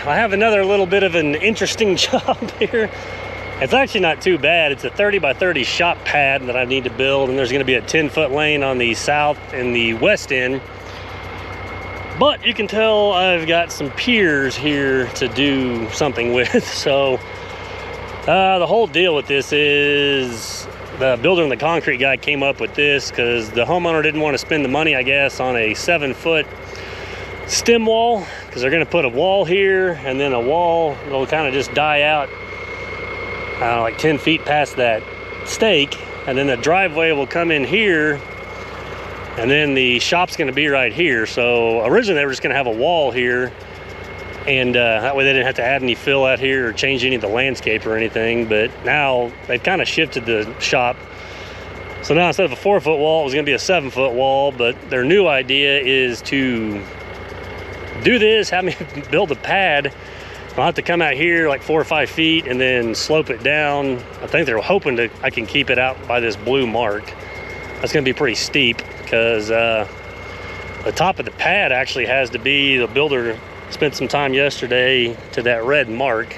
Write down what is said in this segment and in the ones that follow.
I have another little bit of an interesting job here. It's actually not too bad. It's a 30 by 30 shop pad that I need to build, and there's going to be a 10-foot lane on the south and the west end. But you can tell I've got some piers here to do something with. So the whole deal with this is the builder and the concrete guy came up with this because the homeowner didn't want to spend the money, I guess, on a 7-foot stem wall, because they're going to put a wall here and then a wall that'll kind of just die out like 10 feet past that stake, and then the driveway will come in here, and then the shop's going to be right here. So originally they were just going to have a wall here, and that way they didn't have to add any fill out here or change any of the landscape or anything. But now they've kind of shifted the shop, so now instead of a 4-foot wall, it was going to be a 7-foot wall. But their new idea is to do this, have me build a pad. I'll have to come out here like 4 or 5 feet and then slope it down. I think they're hoping I can keep it out by this blue mark. That's going to be pretty steep because the top of the pad actually has to be, the builder spent some time yesterday to that red mark,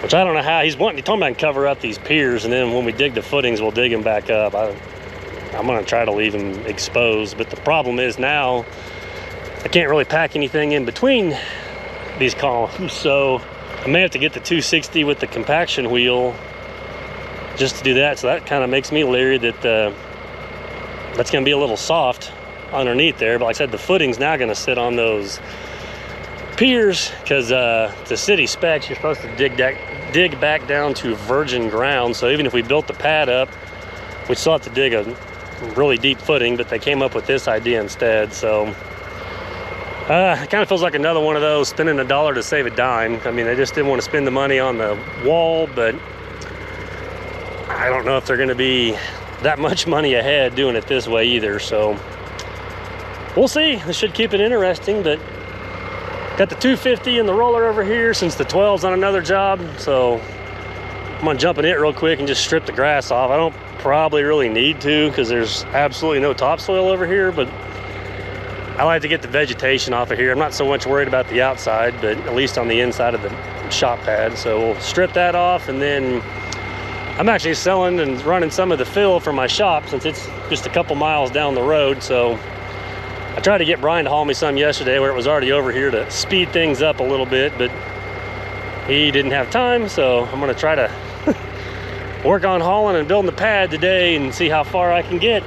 which I don't know how. He told me I can cover up these piers, and then when we dig the footings, we'll dig them back up. I'm going to try to leave them exposed, but the problem is now I can't really pack anything in between these columns, so I may have to get the 260 with the compaction wheel just to do that. So that kind of makes me leery that that's going to be a little soft underneath there. But like I said, the footing's now going to sit on those piers because the city specs, you're supposed to dig back down to virgin ground. So even if we built the pad up, we still have to dig a really deep footing, but they came up with this idea instead. So it kind of feels like another one of those spending a dollar to save a dime. I mean, they just didn't want to spend the money on the wall, but I don't know if they're going to be that much money ahead doing it this way either. So we'll see. This should keep it interesting. But got the 250 and the roller over here since the 12's on another job. So I'm going to jump in it real quick and just strip the grass off. I don't probably really need to because there's absolutely no topsoil over here, but I like to get the vegetation off of here. I'm not so much worried about the outside, but at least on the inside of the shop pad. So we'll strip that off, and then I'm actually selling and running some of the fill for my shop since it's just a couple miles down the road. So I tried to get Brian to haul me some yesterday where it was already over here to speed things up a little bit, but he didn't have time. So I'm gonna try to work on hauling and building the pad today and see how far I can get.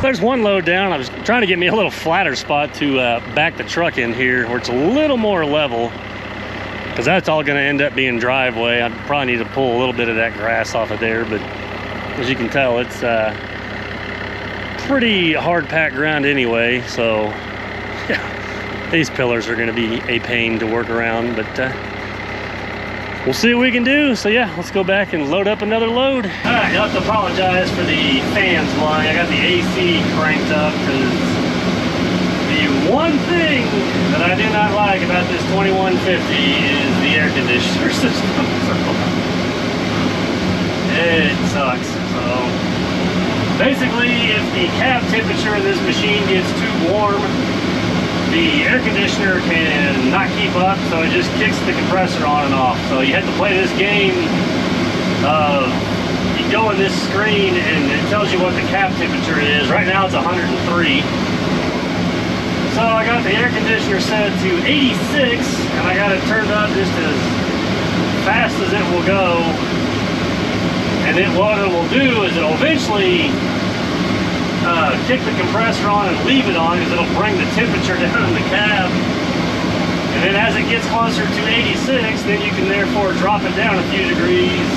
there's one load down. I was trying to get me a little flatter spot to back the truck in here where it's a little more level, because that's all going to end up being driveway. I probably need to pull a little bit of that grass off of there, but as you can tell, it's pretty hard packed ground anyway. So yeah, these pillars are going to be a pain to work around, but we'll see what we can do. So yeah, let's go back and load up another load. All right, you'll have to apologize for the fans blowing. I got the AC cranked up because the one thing that I do not like about this 2150 is the air conditioner system. It sucks. So basically, if the cab temperature in this machine gets too warm, the air conditioner can not keep up, so it just kicks the compressor on and off. So you have to play this game of, you go in this screen and it tells you what the cab temperature is. Right now it's 103. So I got the air conditioner set to 86, and I got it turned up just as fast as it will go. And then what it will do is it'll eventually kick the compressor on and leave it on, because it'll bring the temperature down in the cab. And then as it gets closer to 86, then you can therefore drop it down a few degrees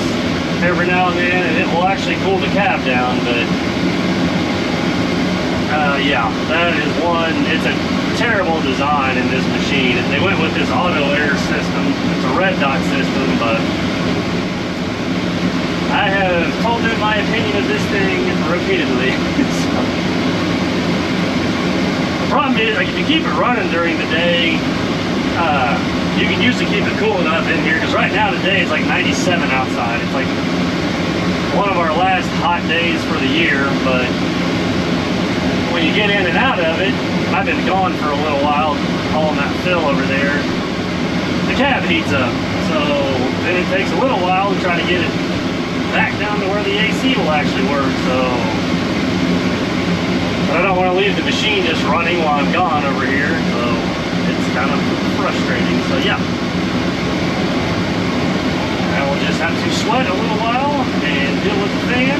every now and then, and it will actually cool the cab down. But yeah, that is one. It's a terrible design in this machine. They went with this auto air system. It's a red dot system, but I have told them my opinion of this thing repeatedly. The problem is, like, if you keep it running during the day, you can usually keep it cool enough in here, because right now today it's like 97 outside. It's like one of our last hot days for the year, but when you get in and out of it, I've been gone for a little while hauling that fill over there, the cab heats up. So then it takes a little while to try to get it back down to where the AC will actually work. So, but I don't want to leave the machine just running while I'm gone over here, so it's kind of frustrating. So yeah, I will just have to sweat a little while and deal with the fan.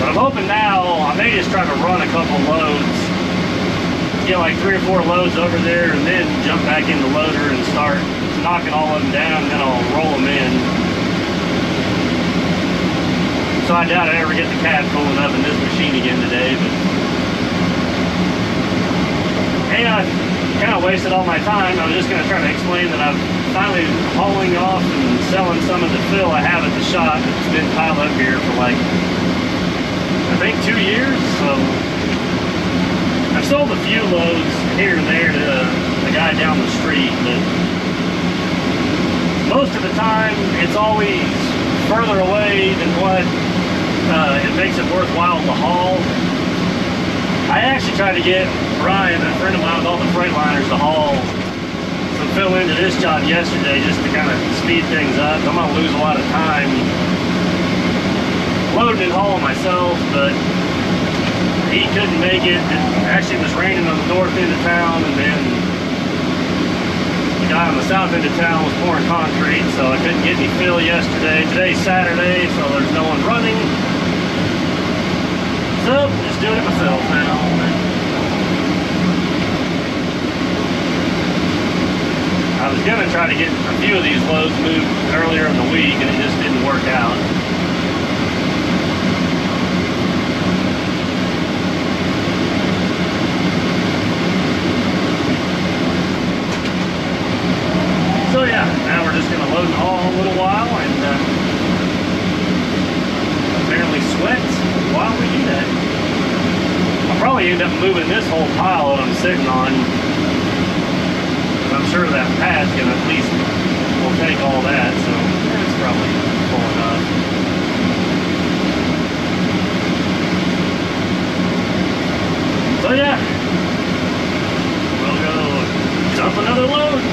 But I'm hoping now, I may just try to run a couple loads, get like 3 or 4 loads over there, and then jump back in the loader and start knocking all of them down, and then I'll roll them in. So I doubt I ever get the cab cooling up in this machine again today, but hey, I kind of wasted all my time. I was just going to try to explain that I'm finally hauling off and selling some of the fill I have at the shop that's been piled up here for like, I think 2 years. So I've sold a few loads here and there to the guy down the street, but most of the time it's always further away than what it makes it worthwhile to haul. I actually tried to get Ryan, a friend of mine with all the Freightliners, to haul some fill into this job yesterday just to kind of speed things up. I'm going to lose a lot of time loading and hauling myself, but he couldn't make it. It actually was raining on the north end of town, and then the guy on the south end of town was pouring concrete, so I couldn't get any fill yesterday. Today's Saturday, so there's no one running. So, just doing it myself now. I was going to try to get a few of these loads moved earlier in the week, and it just didn't work out. So yeah, now we're just going to load and haul a little while and apparently sweat while we do that. I'll probably end up moving this whole pile that I'm sitting on. I'm sure that pad's going to at least will take all that, so it's probably full enough. So yeah, we'll go dump another load.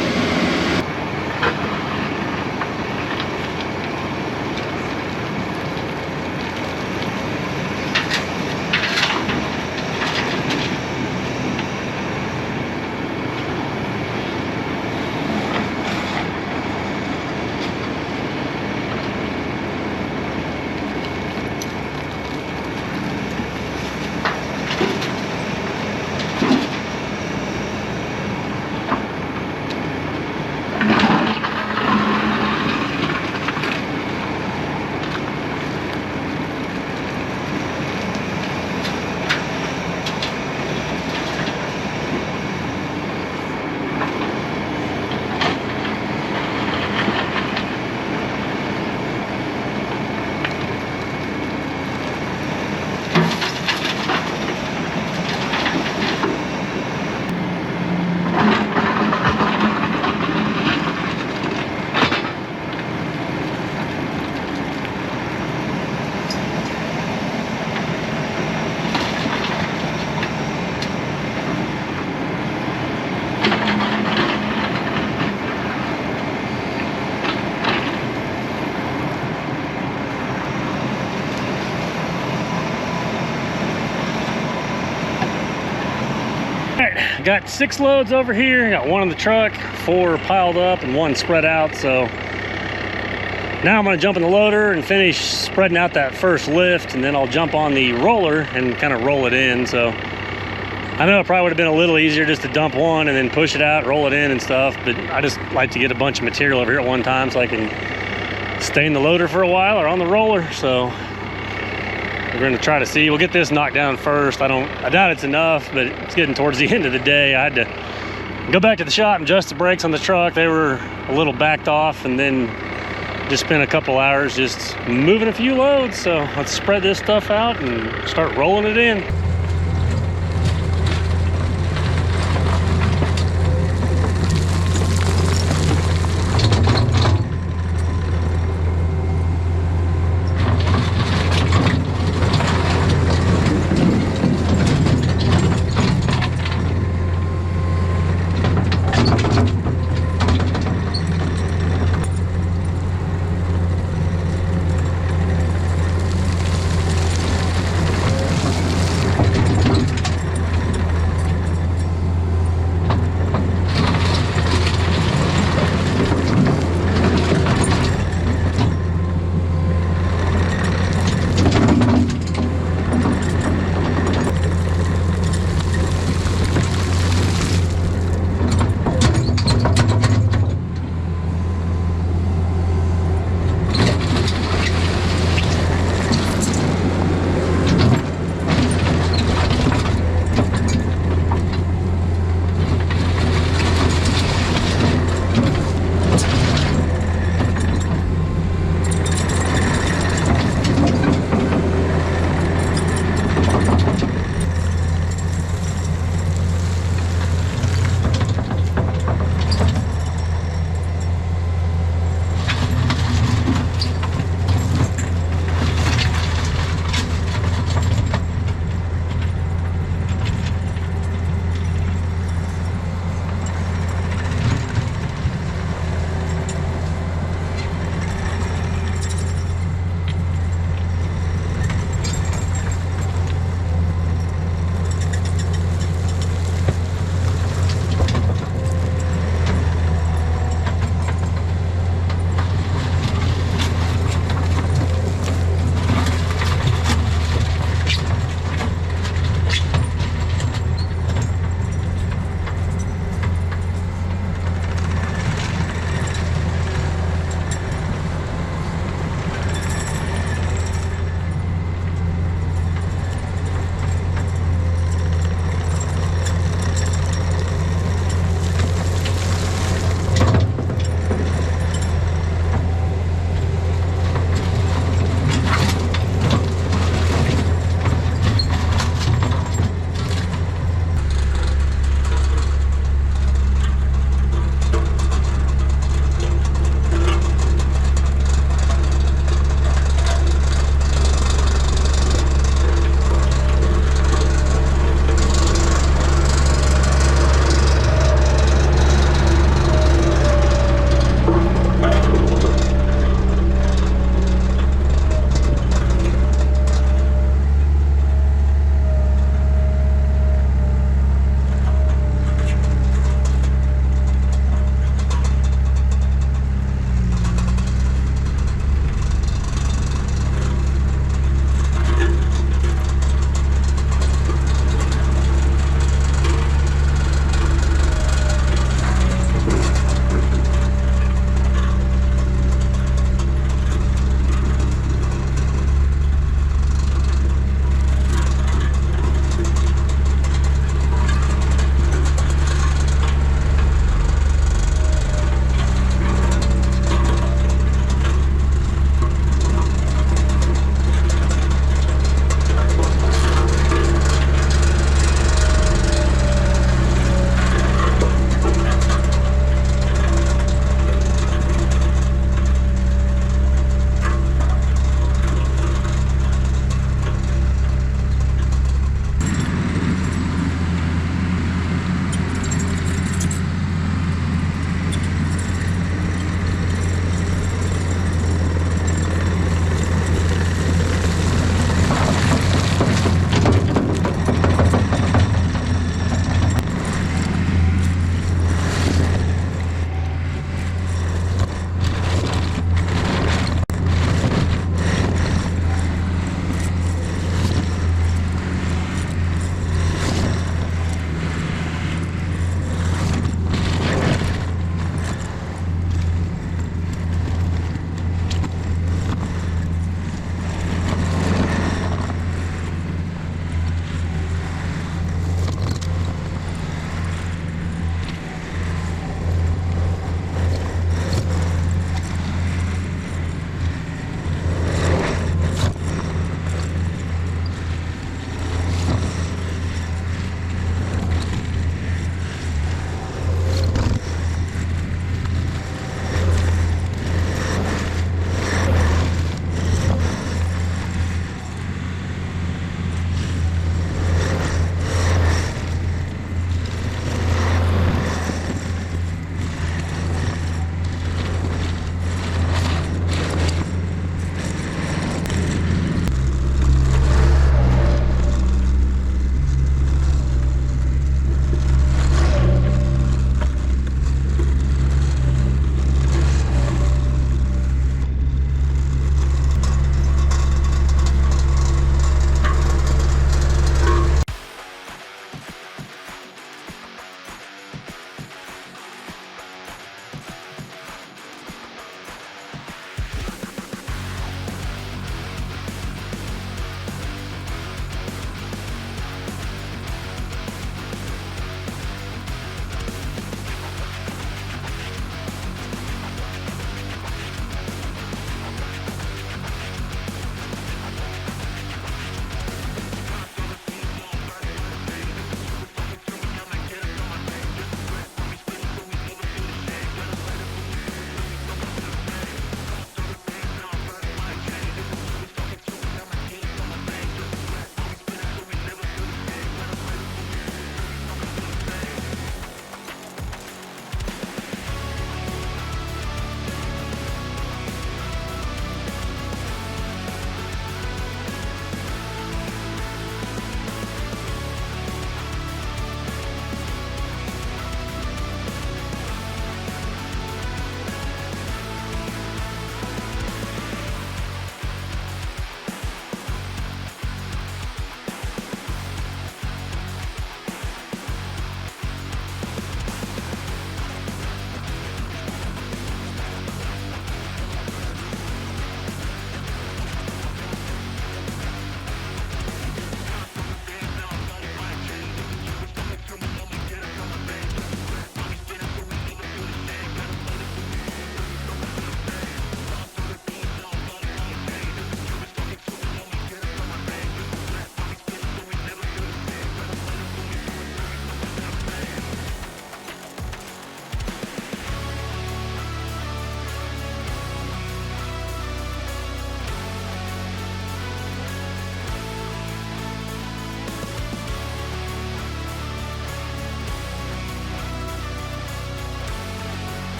got 6 loads over here. Got 1 on the truck, 4 piled up, and 1 spread out. So now I'm gonna jump in the loader and finish spreading out that first lift, and then I'll jump on the roller and kind of roll it in. So I know it probably would have been a little easier just to dump 1 and then push it out, roll it in and stuff, but I just like to get a bunch of material over here at one time so I can stay in the loader for a while or on the roller. So we're gonna try to see. We'll get this knocked down first. I doubt it's enough, but it's getting towards the end of the day. I had to go back to the shop and adjust the brakes on the truck. They were a little backed off, and then just spent a couple hours just moving a few loads. So let's spread this stuff out and start rolling it in.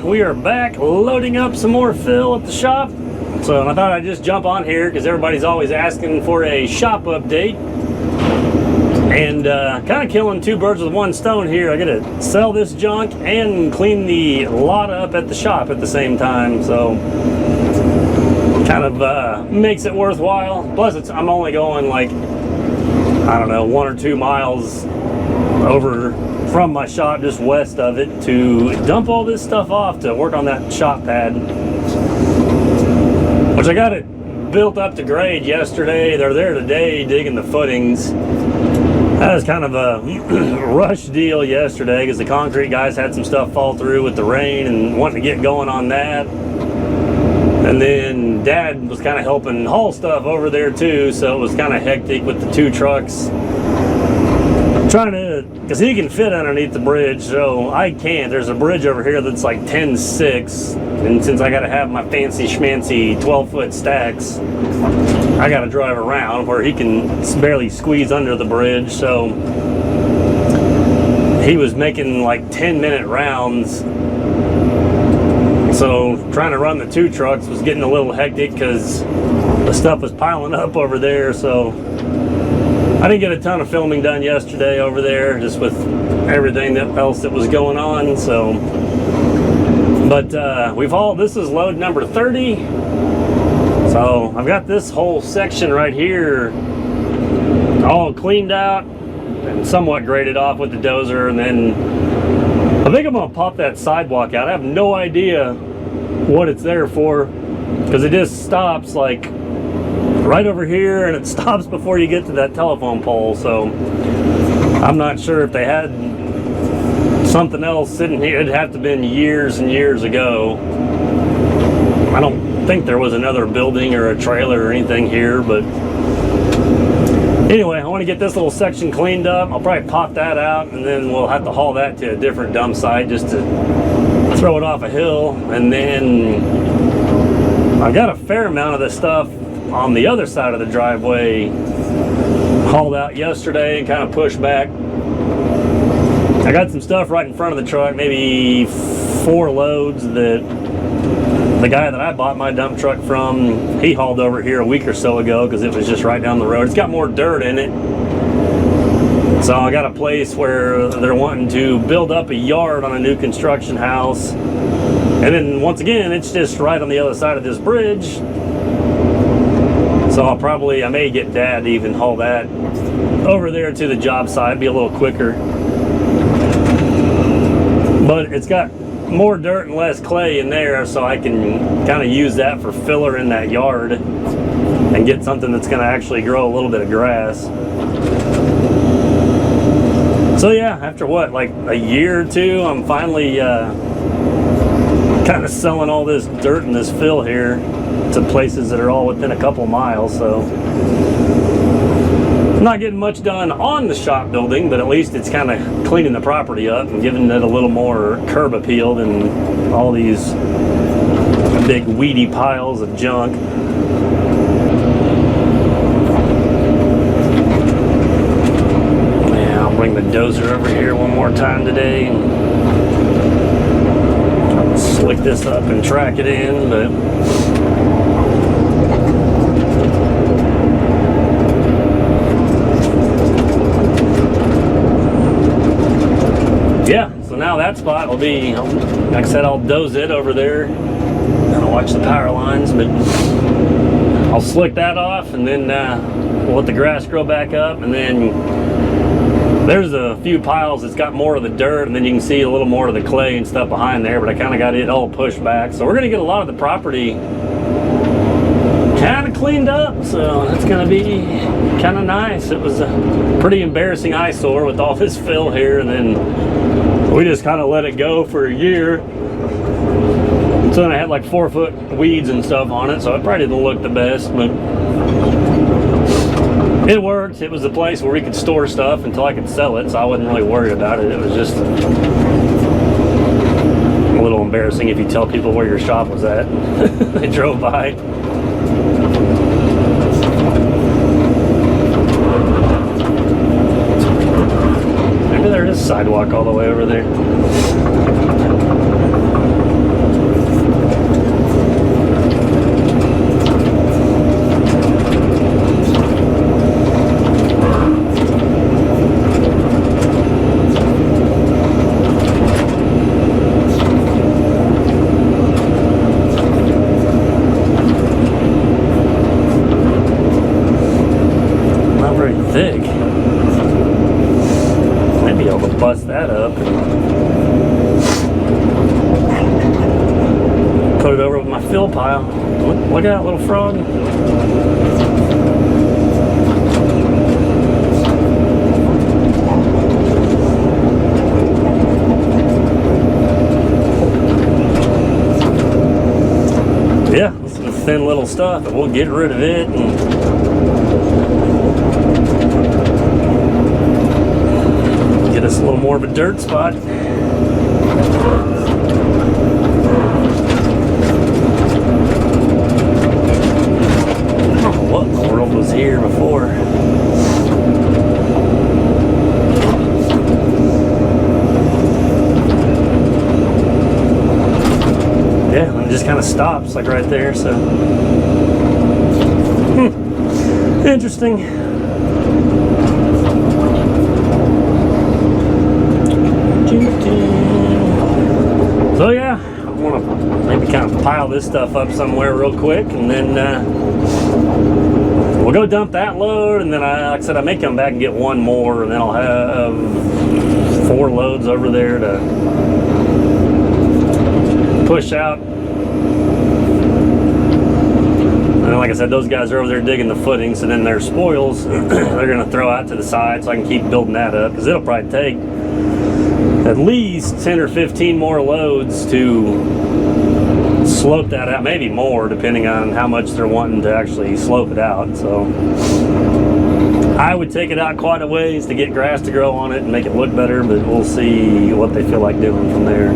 we are back loading up some more fill at the shop. So I thought I'd just jump on here because everybody's always asking for a shop update. And kind of killing two birds with one stone here. I gotta sell this junk and clean the lot up at the shop at the same time. So kind of makes it worthwhile. Plus I'm only going like, I don't know, 1 or 2 miles over from my shop, just west of it, to dump all this stuff off to work on that shop pad, which I got it built up to grade yesterday. They're there today digging the footings. That was kind of a rush deal yesterday because the concrete guys had some stuff fall through with the rain and wanting to get going on that. And then Dad was kind of helping haul stuff over there too, so it was kind of hectic with the 2 trucks. Trying to, because he can fit underneath the bridge, so I can't. There's a bridge over here that's like 10.6, and since I got to have my fancy schmancy 12-foot stacks, I got to drive around where he can barely squeeze under the bridge. So he was making like 10-minute rounds. So trying to run the 2 trucks was getting a little hectic because the stuff was piling up over there. So I didn't get a ton of filming done yesterday over there, just with everything else that was going on. So, but we've hauled. This is load number 30. So I've got this whole section right here all cleaned out and somewhat graded off with the dozer, and then I think I'm gonna pop that sidewalk out. I have no idea what it's there for because it just stops like right over here and it stops before you get to that telephone pole. So I'm not sure if they had something else sitting here. It'd have to have been years and years ago. I don't think there was another building or a trailer or anything here, but anyway, I want to get this little section cleaned up. I'll probably pop that out and then we'll have to haul that to a different dump site just to throw it off a hill. And then I've got a fair amount of this stuff on the other side of the driveway hauled out yesterday and kind of pushed back. I got some stuff right in front of the truck, maybe 4 loads that the guy that I bought my dump truck from, he hauled over here a week or so ago because it was just right down the road. It's got more dirt in it. So I got a place where they're wanting to build up a yard on a new construction house. And then once again, it's just right on the other side of this bridge. So I may get Dad to even haul that over there to the job site, be a little quicker. But it's got more dirt and less clay in there, so I can kind of use that for filler in that yard and get something that's going to actually grow a little bit of grass. So yeah, after what, like a year or two, I'm finally kind of selling all this dirt and this fill here to places that are all within a couple miles. So I'm not getting much done on the shop building, but at least it's kind of cleaning the property up and giving it a little more curb appeal than all these big weedy piles of junk. Yeah, I'll bring the dozer over here one more time today and try to slick this up and track it in, but yeah, so now that spot will be, like I said, I'll doze it over there and I'll watch the power lines, but I'll slick that off and then we'll let the grass grow back up. And then there's a few piles that's got more of the dirt, and then you can see a little more of the clay and stuff behind there, but I kind of got it all pushed back. So we're going to get a lot of the property kind of cleaned up, so it's going to be kind of nice. It was a pretty embarrassing eyesore with all this fill here, and then we just kind of let it go for a year. So then I had like 4-foot weeds and stuff on it, so it probably didn't look the best, but it worked. It was a place where we could store stuff until I could sell it, so I wasn't really worried about it. It was just a little embarrassing if you tell people where your shop was at. They drove by. Maybe there is a sidewalk all the way over there. fill pile. Look out, little frog. Yeah, this is thin little stuff, but we'll get rid of it and get us a little more of a dirt spot. Oh, what in the world was here before? Yeah, and it just kind of stops like right there, so interesting. So yeah, I want to maybe kind of pile this stuff up somewhere real quick, and then we'll go dump that load, and then like I said, I may come back and get one more, and then I'll have 4 loads over there to push out. And like I said, those guys are over there digging the footings, and then their spoils they're going to throw out to the side so I can keep building that up, because it'll probably take at least 10 or 15 more loads to slope that out, maybe more depending on how much they're wanting to actually slope it out. So I would take it out quite a ways to get grass to grow on it and make it look better, but we'll see what they feel like doing from there.